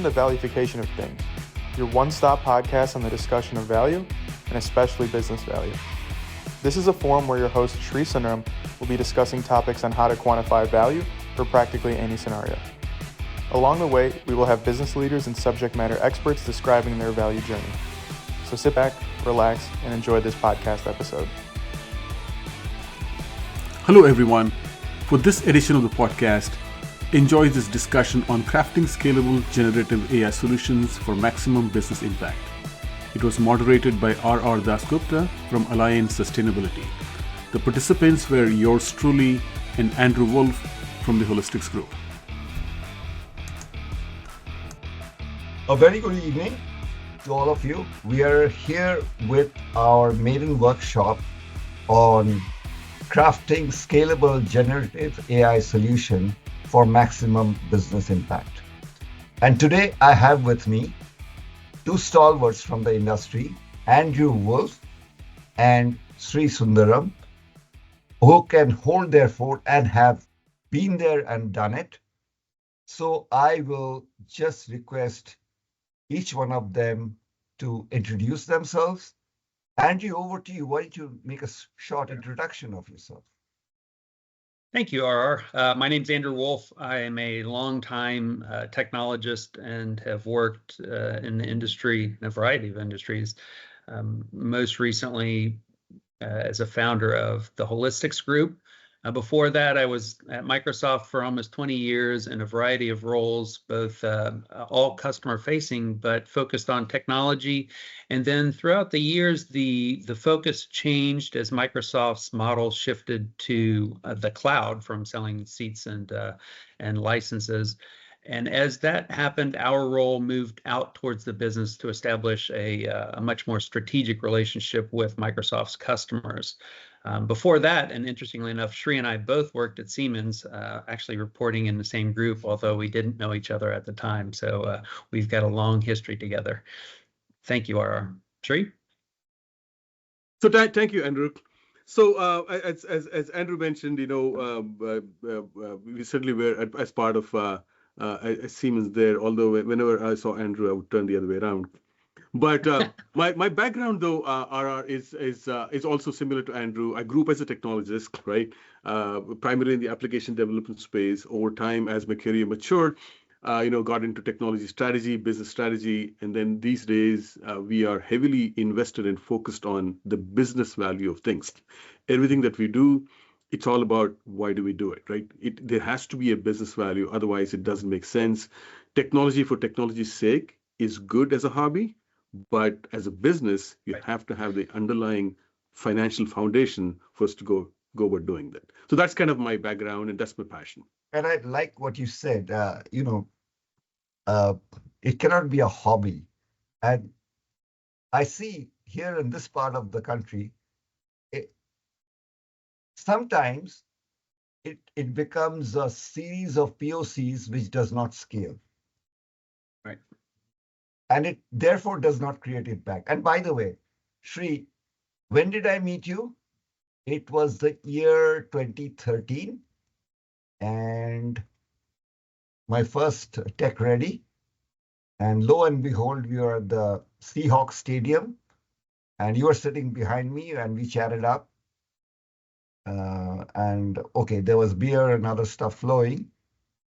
Welcome to Valuification of Things, your one-stop podcast on the discussion of value, and especially business value. This is a forum where your host, Sree Sundaram, will be discussing topics on how to quantify value for practically any scenario. Along the way, we will have business leaders and subject matter experts describing their value journey. So sit back, relax, and enjoy this podcast episode. Hello, everyone. For this edition of the podcast, enjoy this discussion on crafting scalable generative AI solutions for maximum business impact. It was moderated by RR Dasgupta from Alliance Sustainability. The participants were yours truly and Andrew Wolff from the Holistyx Group. A very good evening to all of you. We are here with our maiden workshop on crafting scalable generative AI solution for maximum business impact. And today I have with me two stalwarts from the industry, Andrew Wolff and Sree Sundaram, who can hold their fort and have been there and done it. So I will just request each one of them to introduce themselves. Andrew, over to you. Why don't you make a short introduction of yourself? Thank you, RR. My name's Andrew Wolff. I am a longtime technologist and have worked in the industry, in a variety of industries. Most recently as a founder of the Holistyx Group. Before that, I was at Microsoft for almost 20 years in a variety of roles, both all customer facing, but focused on technology. And then throughout the years, the focus changed as Microsoft's model shifted to the cloud from selling seats and licenses. And as that happened, our role moved out towards the business to establish a much more strategic relationship with Microsoft's customers. Before that, and interestingly enough, Sree and I both worked at Siemens, actually reporting in the same group, although we didn't know each other at the time. So we've got a long history together. Thank you, RR. Sree? So thank you, Andrew. So as Andrew mentioned, we certainly were as part of Siemens there, although whenever I saw Andrew, I would turn the other way around. But my background, though, RR, is also similar to Andrew. I grew up as a technologist, right? Primarily in the application development space. Over time, as my career matured, got into technology strategy, business strategy, and then these days we are heavily invested and focused on the business value of things. Everything that we do, it's all about why do we do it, right? There has to be a business value, otherwise it doesn't make sense. Technology for technology's sake is good as a hobby, but as a business, you have to have the underlying financial foundation for us to go about doing that. So that's kind of my background, and that's my passion. And I like what you said. It cannot be a hobby. And I see here in this part of the country, sometimes it becomes a series of POCs which does not scale. Right. And it therefore does not create impact. And by the way, Sree, when did I meet you? It was the year 2013. And my first Tech Ready. And lo and behold, we were at the Seahawks Stadium. And you were sitting behind me and we chatted up. And okay, there was beer and other stuff flowing.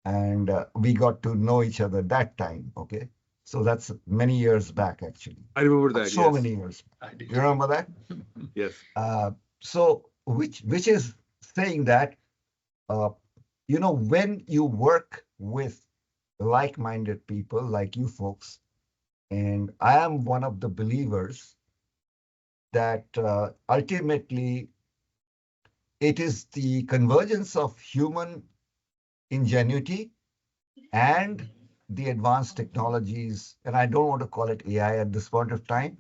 And we got to know each other that time, okay? So that's many years back, actually. I remember that. So many years. I do. You remember that? Yes. So which is saying that, when you work with like-minded people like you folks, and I am one of the believers that ultimately it is the convergence of human ingenuity and the advanced technologies, and I don't want to call it AI at this point of time,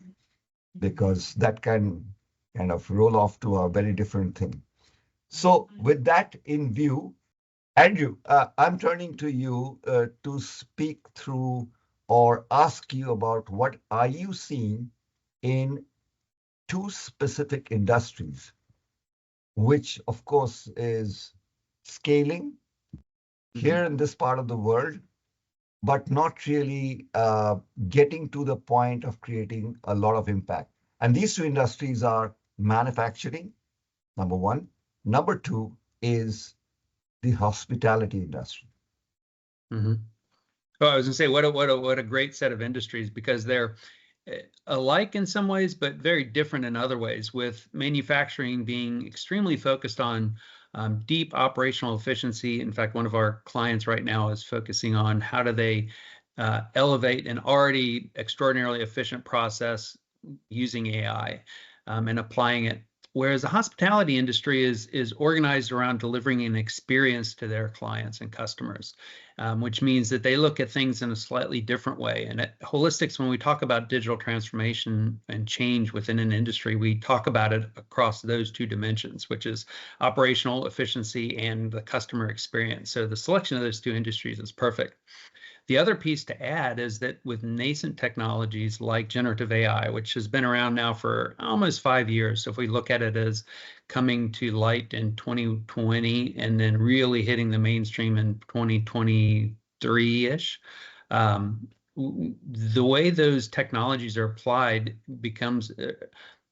because that can kind of roll off to a very different thing. So with that in view, Andrew, I'm turning to you to speak through or ask you about what are you seeing in two specific industries, which of course is scaling here in this part of the world but not really getting to the point of creating a lot of impact. And these two industries are manufacturing, number one. Number two is the hospitality industry. Mm-hmm. Well, I was going to say, what a great set of industries, because they're alike in some ways, but very different in other ways, with manufacturing being extremely focused on deep operational efficiency. In fact, one of our clients right now is focusing on how do they elevate an already extraordinarily efficient process using AI and applying it. Whereas the hospitality industry is organized around delivering an experience to their clients and customers, which means that they look at things in a slightly different way. And at Holistyx, when we talk about digital transformation and change within an industry, we talk about it across those two dimensions, which is operational efficiency and the customer experience. So the selection of those two industries is perfect. The other piece to add is that with nascent technologies like generative AI, which has been around now for almost 5 years, so if we look at it as coming to light in 2020 and then really hitting the mainstream in 2023-ish, the way those technologies are applied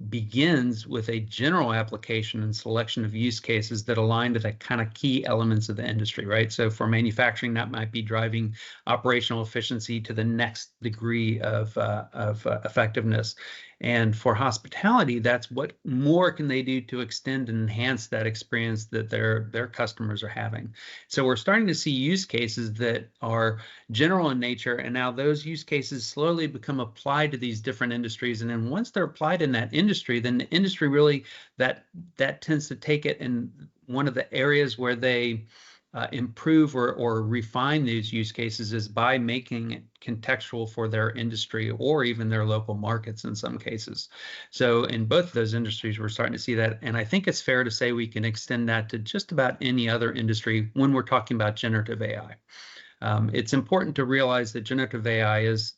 begins with a general application and selection of use cases that align to the kind of key elements of the industry, right? So for manufacturing, that might be driving operational efficiency to the next degree of effectiveness. And for hospitality, that's what more can they do to extend and enhance that experience that their customers are having. So we're starting to see use cases that are general in nature, and now those use cases slowly become applied to these different industries. And then once they're applied in that industry, then the industry really that tends to take it, and one of the areas where they improve or refine these use cases is by making it contextual for their industry or even their local markets in some cases. So in both of those industries, we're starting to see that. And I think it's fair to say we can extend that to just about any other industry when we're talking about generative AI. It's important to realize that generative AI is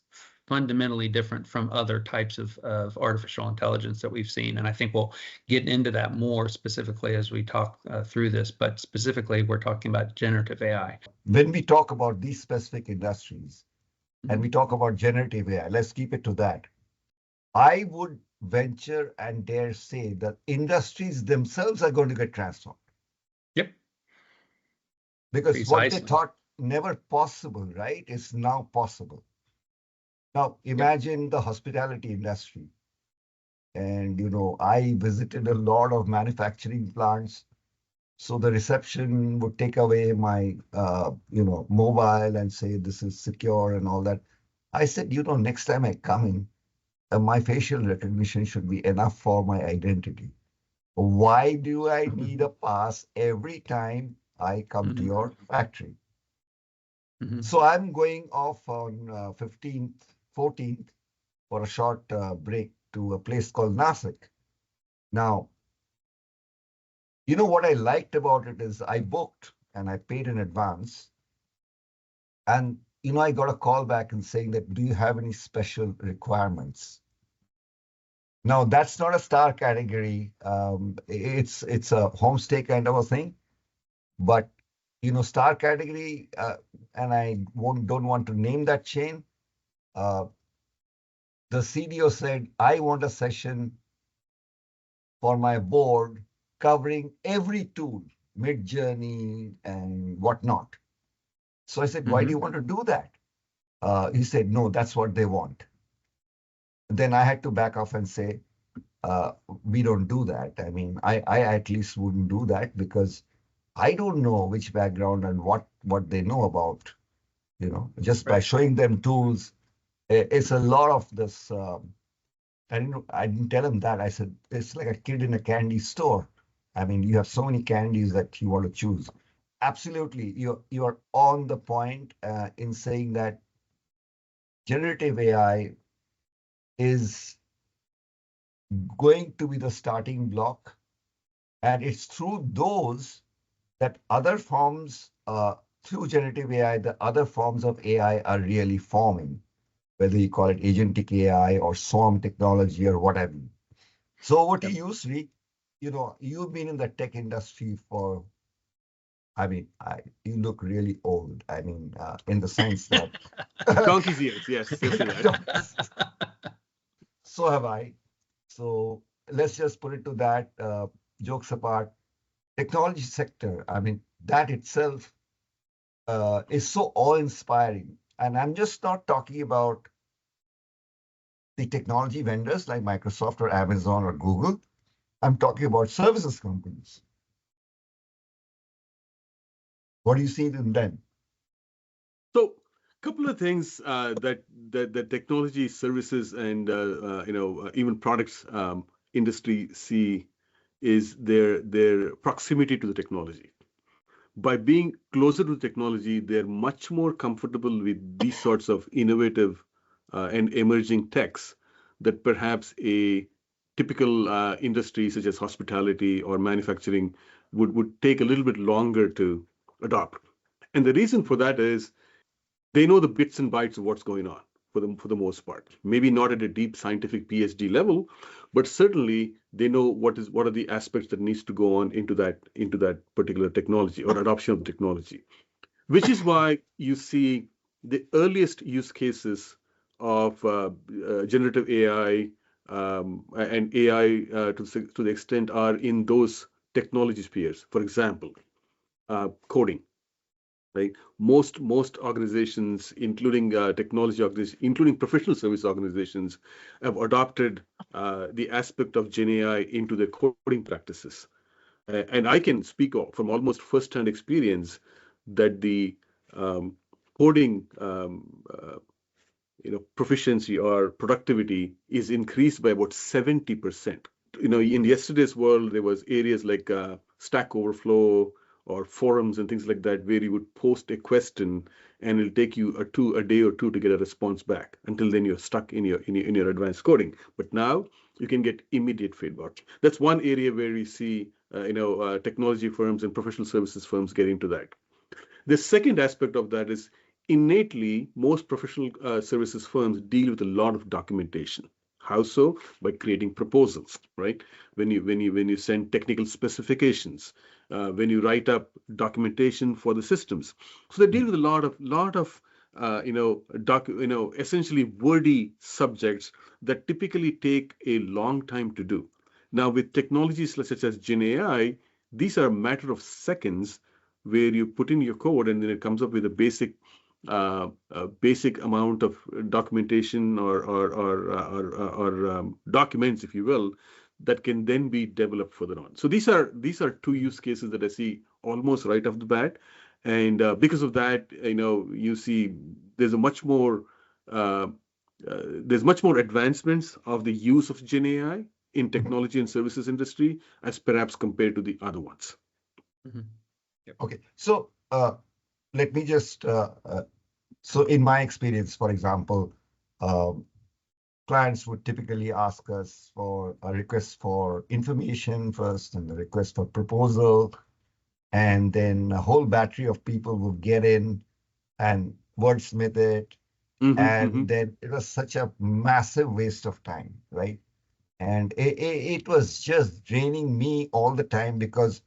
fundamentally different from other types of artificial intelligence that we've seen. And I think we'll get into that more specifically as we talk through this, but specifically we're talking about generative AI. When we talk about these specific industries and we talk about generative AI, let's keep it to that. I would venture and dare say that industries themselves are going to get transformed. Yep. Because Precisely. What they thought never possible, right, is now possible. Now, imagine the hospitality industry. And, I visited a lot of manufacturing plants. So the reception would take away my, mobile and say, this is secure and all that. I said, next time I come in, my facial recognition should be enough for my identity. Why do I need a pass every time I come to your factory? So I'm going off on 14th for a short break to a place called Nasik. Now, what I liked about it is I booked and I paid in advance. And, I got a call back and saying that, do you have any special requirements? Now, that's not a star category. It's a homestay kind of a thing. But, star category, and I don't want to name that chain, the CDO said, I want a session for my board covering every tool, Midjourney and whatnot. So I said, why do you want to do that? He said, no, that's what they want. Then I had to back off and say, we don't do that. I mean, I at least wouldn't do that because I don't know which background and what they know about, just by showing them tools. It's a lot of this. I didn't tell him that. I said, it's like a kid in a candy store. I mean, you have so many candies that you want to choose. Absolutely. You are on the point in saying that generative AI is going to be the starting block. And it's through those that other forms, through generative AI, the other forms of AI are really forming, whether you call it agentic AI or swarm technology or whatever. So over to you, Sree. You've been in the tech industry for I mean, you look really old. I mean, in the sense that Donkey's ears, yes, you'll say that. so have I. So let's just put it to that. Jokes apart, technology sector. I mean, that itself is so awe-inspiring. And I'm just not talking about the technology vendors like Microsoft or Amazon or Google. I'm talking about services companies. What do you see in them? So, a couple of things that technology services and even products industry see is their proximity to the technology. By being closer to technology, they're much more comfortable with these sorts of innovative and emerging techs that perhaps a typical industry such as hospitality or manufacturing would take a little bit longer to adopt. And the reason for that is they know the bits and bytes of what's going on for the most part. Maybe not at a deep scientific PhD level, but certainly they know what are the aspects that needs to go on into that particular technology or adoption of the technology. Which is why you see the earliest use cases of generative AI and AI to the extent are in those technology spheres. For example, coding. Right, most organizations, including technology organizations, including professional service organizations, have adopted the aspect of Gen AI into their coding practices. And I can speak from almost first-hand experience that the coding proficiency or productivity is increased by about 70%. In yesterday's world, there was areas like Stack Overflow or forums and things like that, where you would post a question and it'll take you a day or two to get a response back. Until then, you're stuck in your advanced coding. But now you can get immediate feedback. That's one area where we see technology firms and professional services firms get into that. The second aspect of that is innately most professional services firms deal with a lot of documentation. How so? By creating proposals, right? When you send technical specifications, when you write up documentation for the systems, so they deal with a lot of essentially wordy subjects that typically take a long time to do. Now, with technologies such as Gen AI, these are a matter of seconds, where you put in your code and then it comes up with a basic amount of documentation or documents, if you will, that can then be developed further on. So these are two use cases that I see almost right off the bat, and because of that, you see there's much more advancements of the use of Gen AI in technology and services industry as perhaps compared to the other ones. Mhm. Yep. Okay, so let me just, so in my experience, for example, clients would typically ask us for a request for information first and a request for proposal. And then a whole battery of people would get in and wordsmith it. And then it was such a massive waste of time, right? And it was just draining me all the time, because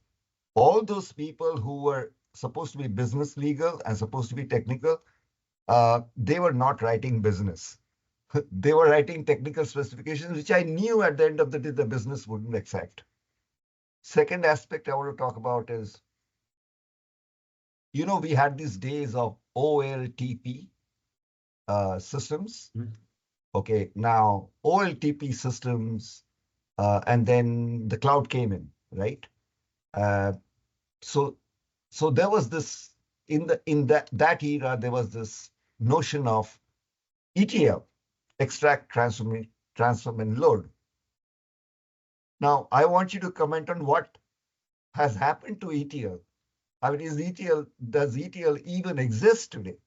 all those people who were supposed to be business legal and supposed to be technical, they were not writing business. They were writing technical specifications, which I knew at the end of the day the business wouldn't accept. Second aspect I want to talk about is, we had these days of OLTP systems. Okay, now OLTP systems, and then the cloud came in, right? So there was this in that era, there was this notion of ETL, extract, transform, and load. Now I want you to comment on what has happened to ETL. I mean, does ETL even exist today?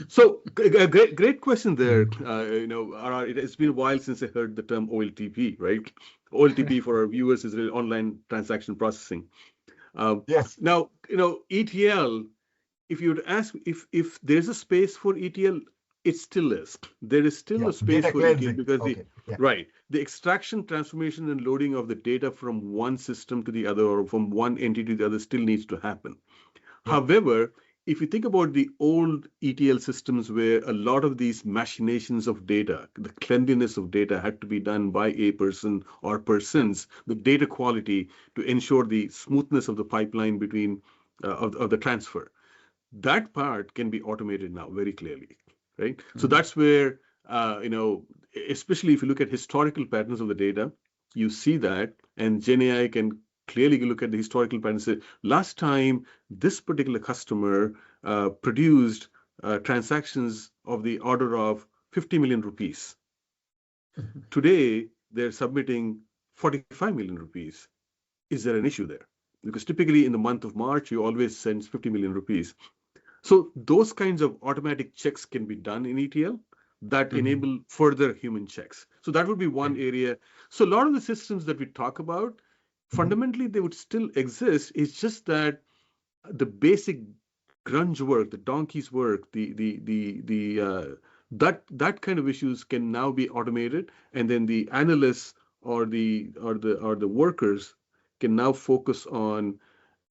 So great question there. RR, it's been a while since I heard the term OLTP, right? OLTP for our viewers is really online transaction processing. Yes. Now, ETL, if you would ask if there's a space for ETL, It still is. There is still Yeah, a space data for ETL cleansing. because Okay. Yeah. right, the extraction, transformation, and loading of the data from one system to the other or from one entity to the other still needs to happen. Yeah. However, if you think about the old ETL systems where a lot of these machinations of data, the cleanliness of data had to be done by a person or persons, the data quality to ensure the smoothness of the pipeline between of the transfer. That part can be automated now very clearly, right? So that's where, especially if you look at historical patterns of the data, you see that, and GenAI can clearly look at the historical patterns. Say, last time this particular customer produced transactions of the order of 50 million rupees. Today, they're submitting 45 million rupees. Is there an issue there? Because typically in the month of March, you always send 50 million rupees. So those kinds of automatic checks can be done in ETL that enable further human checks. So that would be one area. So a lot of the systems that we talk about, fundamentally, they would still exist. It's just that the basic grunge work, the donkey's work, that kind of issues can now be automated, and then the analysts or the workers can now focus on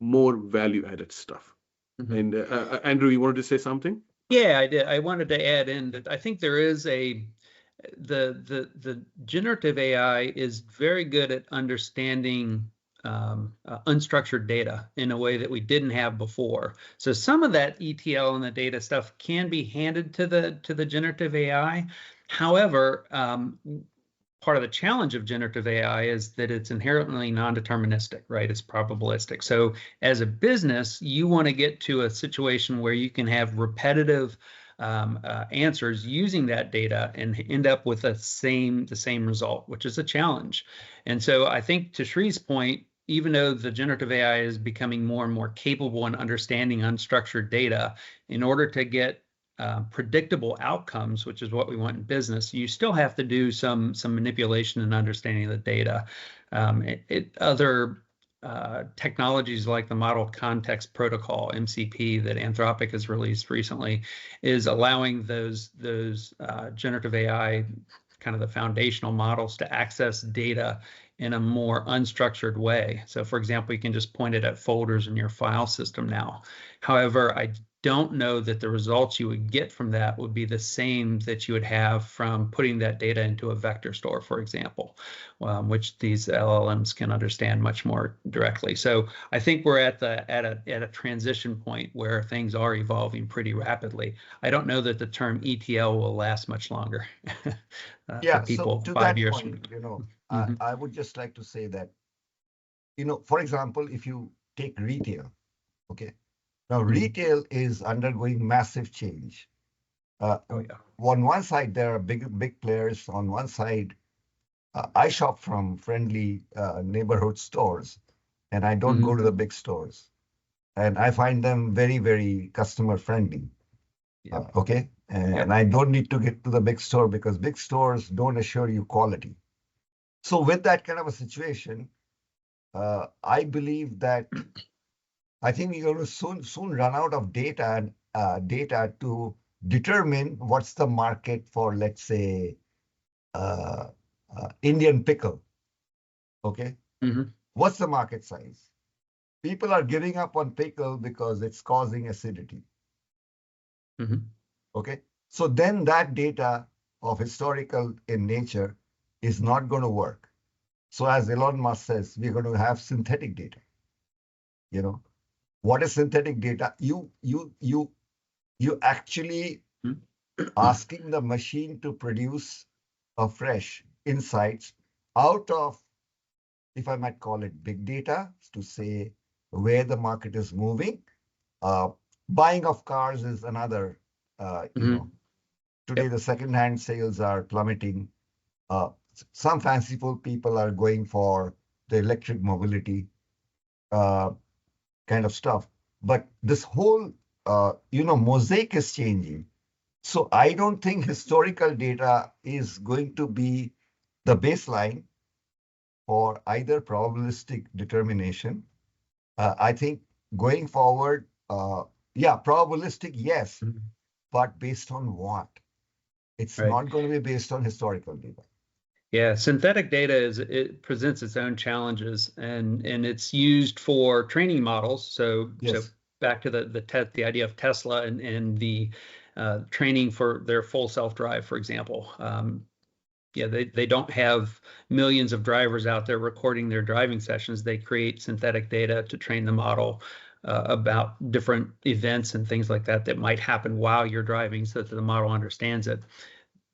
more value-added stuff. And Andrew, you wanted to say something? Yeah, I did. I wanted to add in that I think there is the generative AI is very good at understanding unstructured data in a way that we didn't have before. So some of that ETL and the data stuff can be handed to the generative AI. However, part of the challenge of generative AI is that it's inherently non-deterministic, right? It's probabilistic. So as a business, you want to get to a situation where you can have repetitive answers using that data and end up with the same result, which is a challenge. And so I think to Sree's point, even though the generative AI is becoming more and more capable in understanding unstructured data, in order to get predictable outcomes, which is what we want in business, you still have to do some manipulation and understanding of the data. Other technologies like the Model Context Protocol, MCP, that Anthropic has released recently, is allowing those generative AI, kind of the foundational models, to access data in a more unstructured way. So for example, you can just point it at folders in your file system now. However, I don't know that the results you would get from that would be the same that you would have from putting that data into a vector store, for example, which these LLMs can understand much more directly. So I think we're at a transition point where things are evolving pretty rapidly. I don't know that the term ETL will last much longer. Yeah, people so to 5 that years point, from I would just like to say that, for example, if you take retail, okay, now retail is undergoing massive change. Oh, yeah. On one side, there are big players. On one side, I shop from friendly neighborhood stores, and I don't go to the big stores, and I find them very, very customer friendly. Yep. Okay, and I don't need to get to the big store because big stores don't assure you quality. So with that kind of a situation, I believe that I think we're going to soon run out of data and data to determine what's the market for, let's say, Indian pickle. Okay, what's the market size? People are giving up on pickle because it's causing acidity. Okay, so then that data of historical in nature is not going to work. So as Elon Musk says, we're going to have synthetic data. What is synthetic data? You actually asking the machine to produce a fresh insights out of, if I might call it, big data, to say where the market is moving. Buying of cars is another. Today the second-hand sales are plummeting. Some fanciful people are going for the electric mobility kind of stuff. But this whole, mosaic is changing. So I don't think historical data is going to be the baseline for either probabilistic determination. I think going forward, probabilistic, yes, but based on what? It's Right. not going to be based on historical data. Yeah, synthetic data it presents its own challenges, and it's used for training models. So Yes. back to the idea of Tesla and the training for their full self-drive, for example. Yeah, they don't have millions of drivers out there recording their driving sessions. They create synthetic data to train the model about different events and things like that might happen while you're driving, so that the model understands it.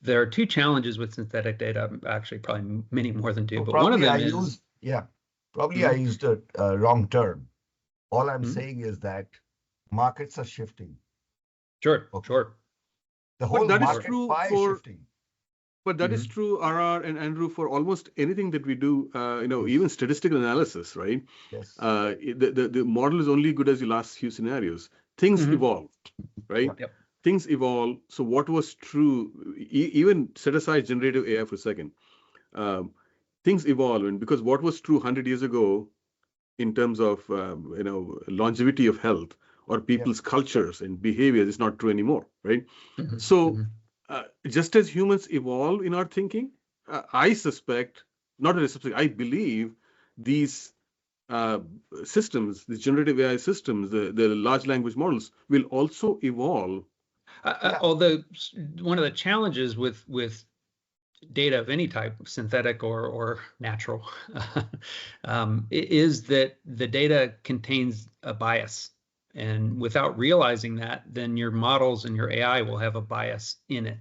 There are two challenges with synthetic data, actually probably many more than two, So but one of probably them I is, used, probably I used a wrong term. All I'm saying is that markets are shifting. sure, Okay. sure. The But whole that is market true pie is for, shifting. but that is true, RR and Andrew, for almost anything that we do, Yes. even statistical analysis, right? Yes. The model is only good as your last few scenarios. Things evolve, right? Yep. Things evolve. So what was true, even set aside generative AI for a second, things evolve. And because what was true 100 years ago in terms of, longevity of health or people's cultures and behaviors is not true anymore, right? So just as humans evolve in our thinking, I suspect, not that I suspect, I believe these systems, the generative AI systems, the large language models will also evolve. Although one of the challenges with data of any type, synthetic or natural, is that the data contains a bias. And without realizing that, then your models and your AI will have a bias in it.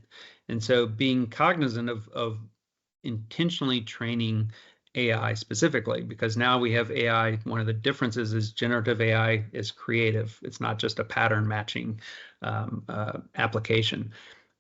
And so being cognizant of intentionally training AI specifically, because now we have AI, one of the differences is generative AI is creative. It's not just a pattern matching application.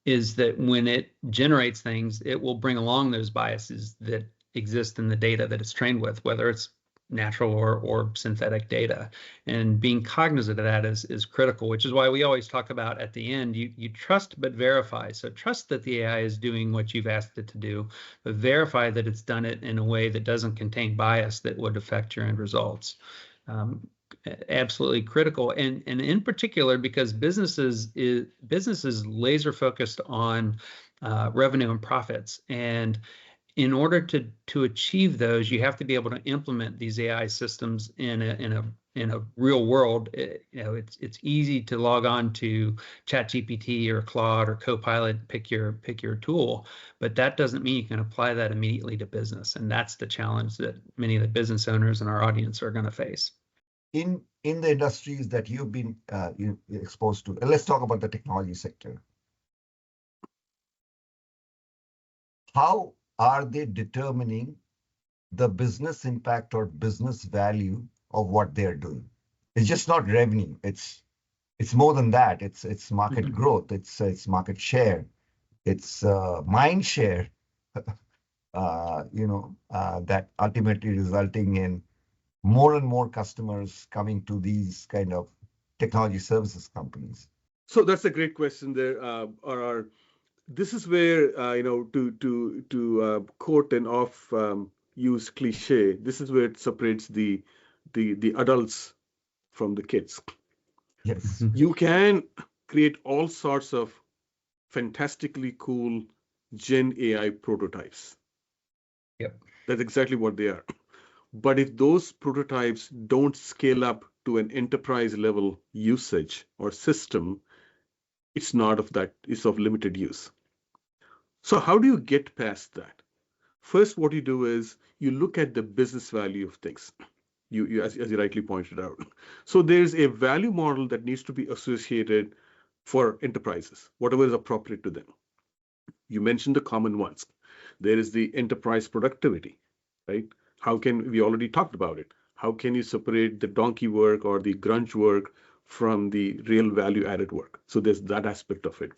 Is that when it generates things, it will bring along those biases that exist in the data that it's trained with, whether it's natural or synthetic data. And being cognizant of that is critical, which is why we always talk about at the end, you trust but verify. So trust that the AI is doing what you've asked it to do, but verify that it's done it in a way that doesn't contain bias that would affect your end results. Absolutely critical, and in particular because businesses laser focused on revenue and profits, and in order to achieve those, you have to be able to implement these AI systems in a real world. It's easy to log on to ChatGPT or Claude or Copilot, pick your tool, but that doesn't mean you can apply that immediately to business, and that's the challenge that many of the business owners in our audience are going to face. In the industries that you've been exposed to, let's talk about the technology sector. How are they determining the business impact or business value of what they're doing? It's just not revenue. It's more than that. It's market growth. It's market share. It's mind share. That ultimately resulting in more and more customers coming to these kind of technology services companies. So that's a great question there, RR. This is where, to quote an oft-used cliche, this is where it separates the adults from the kids. Yes. You can create all sorts of fantastically cool Gen AI prototypes. Yep. That's exactly what they are. But if those prototypes don't scale up to an enterprise level usage or system, it's not of that, it's of limited use. So how do you get past that? First, what you do is you look at the business value of things. You as you rightly pointed out. So there's a value model that needs to be associated for enterprises, whatever is appropriate to them. You mentioned the common ones. There is the enterprise productivity, right? We already talked about it. How can you separate the donkey work or the grunge work from the real value added work? So there's that aspect of it.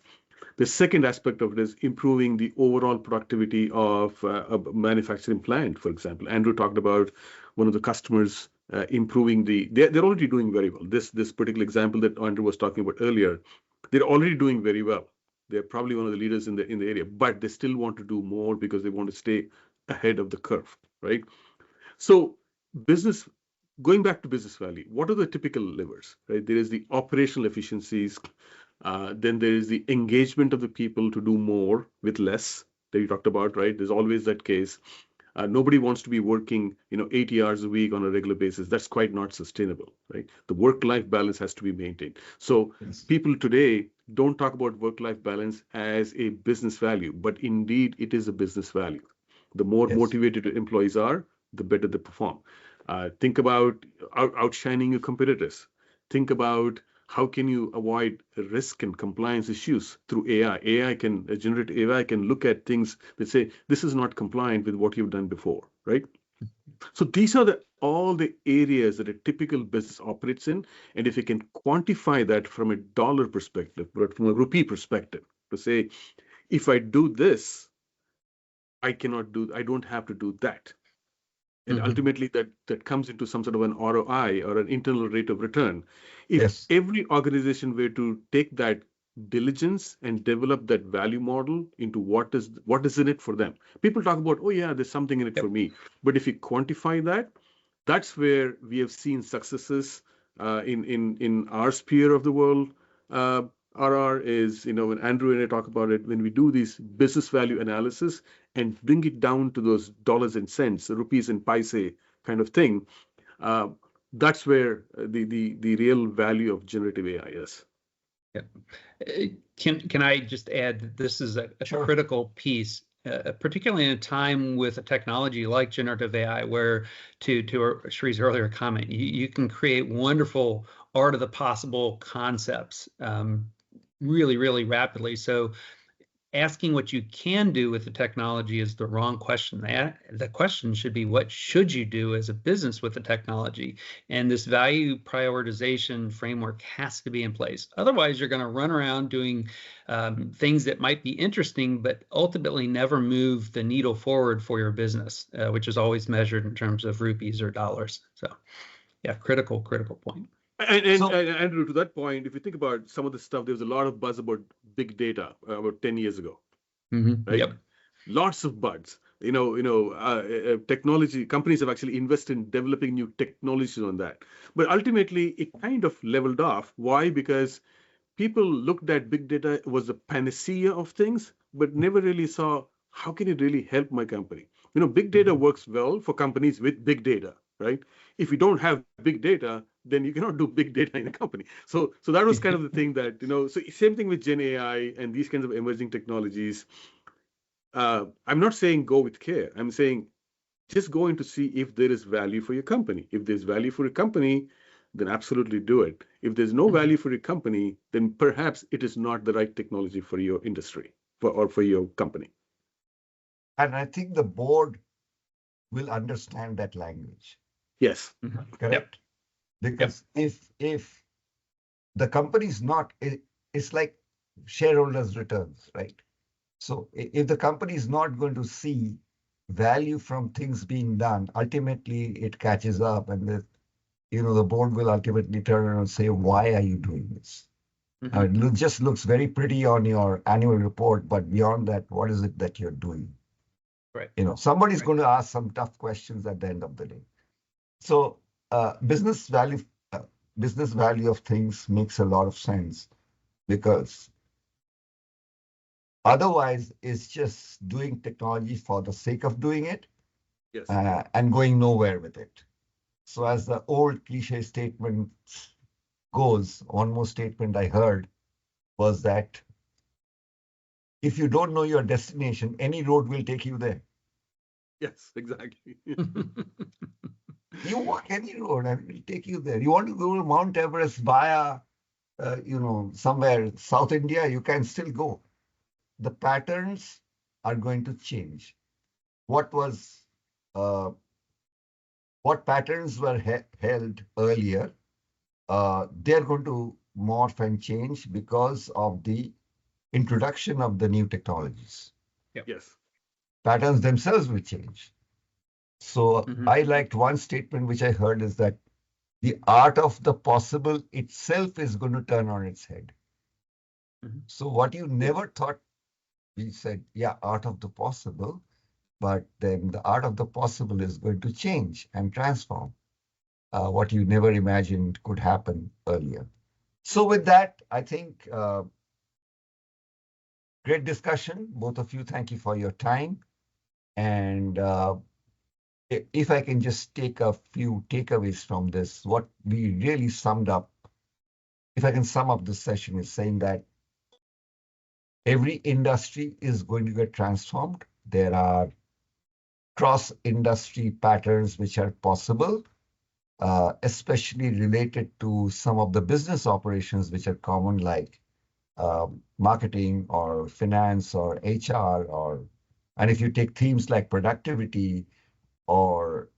The second aspect of it is improving the overall productivity of a manufacturing plant, for example. Andrew talked about one of the customers improving they're already doing very well. This particular example that Andrew was talking about earlier, they're already doing very well. They're probably one of the leaders in the area, but they still want to do more because they want to stay ahead of the curve, right? So going back to business value, what are the typical levers, right? There is the operational efficiencies, Then there is the engagement of the people to do more with less that you talked about, right? There's always that case. Nobody wants to be working, 80 hours a week on a regular basis. That's quite not sustainable, right? The work-life balance has to be maintained. So Yes. people today don't talk about work-life balance as a business value, but indeed it is a business value. The more Yes. motivated employees are, the better they perform. Think about outshining your competitors. Think about how can you avoid risk and compliance issues through AI. Generative AI can look at things that say, this is not compliant with what you've done before, right? So these are all the areas that a typical business operates in. And if you can quantify that from a dollar perspective, but from a rupee perspective, to say, if I do this, I don't have to do that. And ultimately that comes into some sort of an ROI or an internal rate of return. If Yes. every organization were to take that diligence and develop that value model into what is in it for them. People talk about, oh yeah, there's something in it for me. But if you quantify that, that's where we have seen successes in our sphere of the world. RR is, when Andrew and I talk about it, when we do these business value analysis and bring it down to those dollars and cents, rupees and paise kind of thing, that's where the real value of generative AI is. Can I just add that this is a Sure. critical piece, particularly in a time with a technology like generative AI, where to Sree's earlier comment, you can create wonderful art of the possible concepts really, really rapidly. So asking what you can do with the technology is the wrong question. The question should be, what should you do as a business with the technology? And this value prioritization framework has to be in place. Otherwise, you're going to run around doing things that might be interesting, but ultimately never move the needle forward for your business, which is always measured in terms of rupees or dollars. So yeah, critical point. And Andrew, to that point, if you think about some of the stuff, there was a lot of buzz about big data about 10 years ago, right? Yep. Lots of buzz. Technology companies have actually invested in developing new technologies on that. But ultimately, it kind of leveled off. Why? Because people looked at big data was a panacea of things, but never really saw how can it really help my company. Big data works well for companies with big data, right? If you don't have big data, then you cannot do big data in a company. So that was kind of the thing that, so same thing with Gen AI and these kinds of emerging technologies. I'm not saying go with care. I'm saying just go in to see if there is value for your company. If there's value for your company, then absolutely do it. If there's no value for your company, then perhaps it is not the right technology for your industry or for your company. And I think the board will understand that language. Yes. Correct? Because if the company is not, it's like shareholders' returns, right? So if the company is not going to see value from things being done, ultimately it catches up, and the board will ultimately turn around and say, why are you doing this? It just looks very pretty on your annual report, but beyond that, what is it that you're doing? Right. Somebody's going to ask some tough questions at the end of the day. So business value of things makes a lot of sense, because otherwise it's just doing technology for the sake of doing it. Yes. And going nowhere with it. So as the old cliche statement goes, one more statement I heard was that if you don't know your destination, any road will take you there. Yes, exactly. You walk any road and it will take you there. You want to go to Mount Everest via, somewhere South India, you can still go. The patterns are going to change. What patterns were held earlier, they're going to morph and change because of the introduction of the new technologies. Yes. Patterns themselves will change. So I liked one statement which I heard is that the art of the possible itself is going to turn on its head. So what you never thought, we said, yeah, art of the possible, but then the art of the possible is going to change and transform what you never imagined could happen earlier. So with that, I think great discussion. Both of you, thank you for your time. And if I can just take a few takeaways from this, what we really summed up, if I can sum up this session, is saying that every industry is going to get transformed. There are cross-industry patterns which are possible, especially related to some of the business operations which are common, like marketing or finance or HR, and if you take themes like productivity or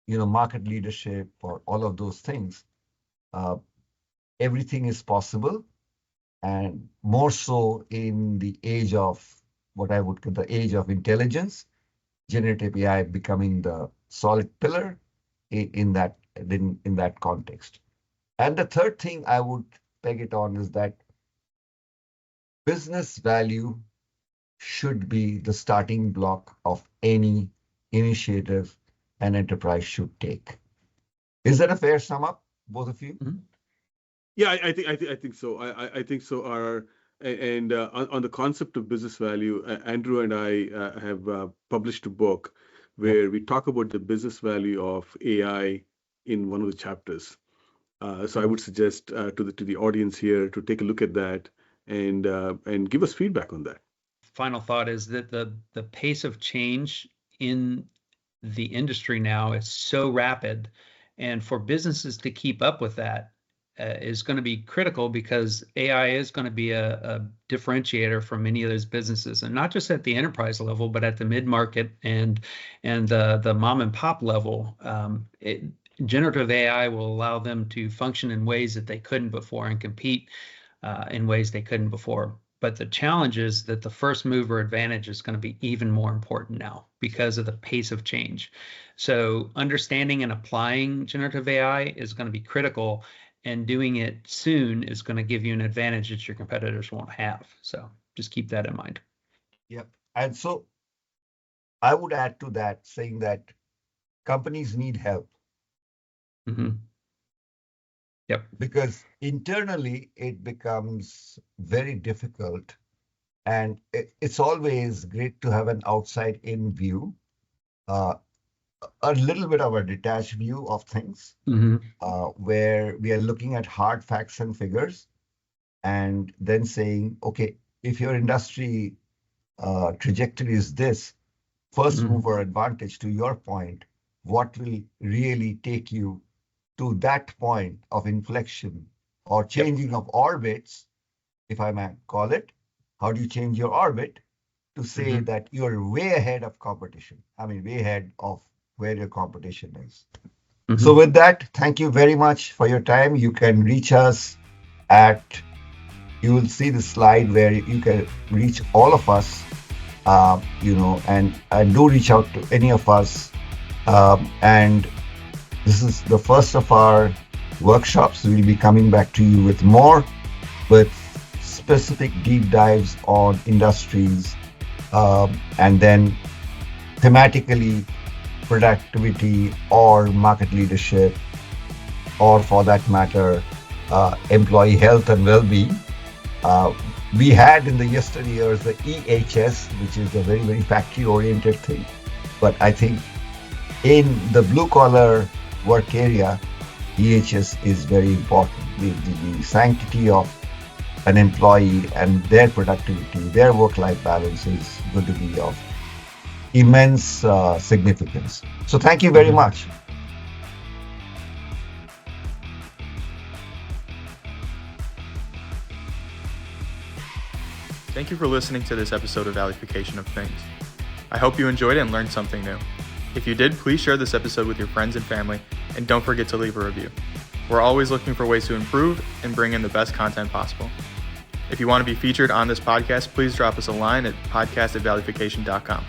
market leadership or all of those things, everything is possible, and more so in the age of what I would call the age of intelligence, generative AI becoming the solid pillar in that context. And the third thing I would peg it on is that business value should be the starting block of any initiative an enterprise should take. Is that a fair sum up, both of you? Mhm. Yeah, I think so. I think so. And on the concept of business value, Andrew and I have published a book where we talk about the business value of AI in one of the chapters. So I would suggest to the audience here to take a look at that and give us feedback on that. Final thought is that the pace of change in the industry now is so rapid, and for businesses to keep up with that is going to be critical, because AI is going to be a differentiator for many of those businesses, and not just at the enterprise level, but at the mid-market and the mom and pop level. Generative AI will allow them to function in ways that they couldn't before and compete in ways they couldn't before. But the challenge is that the first mover advantage is going to be even more important now because of the pace of change. So understanding and applying generative AI is going to be critical, and doing it soon is going to give you an advantage that your competitors won't have. So just keep that in mind. Yep. And so I would add to that, saying that companies need help. Mm-hmm. Yep. Because internally it becomes very difficult, and it's always great to have an outside in view, a little bit of a detached view of things, where we are looking at hard facts and figures and then saying, okay, if your industry trajectory is this, first mover advantage, to your point, what will really take you to that point of inflection or changing of orbits, if I may call it? How do you change your orbit to say that you're way ahead of competition? I mean, way ahead of where your competition is. So with that, thank you very much for your time. You can reach us you will see the slide where you can reach all of us, and do reach out to any of us. And this is the first of our workshops. We'll be coming back to you with more, with specific deep dives on industries, and then thematically productivity or market leadership, or for that matter, employee health and well-being. We had in the yesteryears the EHS, which is a very, very factory-oriented thing. But I think in the blue-collar work area, EHS is very important. The sanctity of an employee and their productivity, their work-life balance is going to be of immense significance. So thank you very much. Thank you for listening to this episode of Valuification of Things. I hope you enjoyed it and learned something new. If you did, please share this episode with your friends and family, and don't forget to leave a review. We're always looking for ways to improve and bring in the best content possible. If you want to be featured on this podcast, please drop us a line at podcast@valuification.com.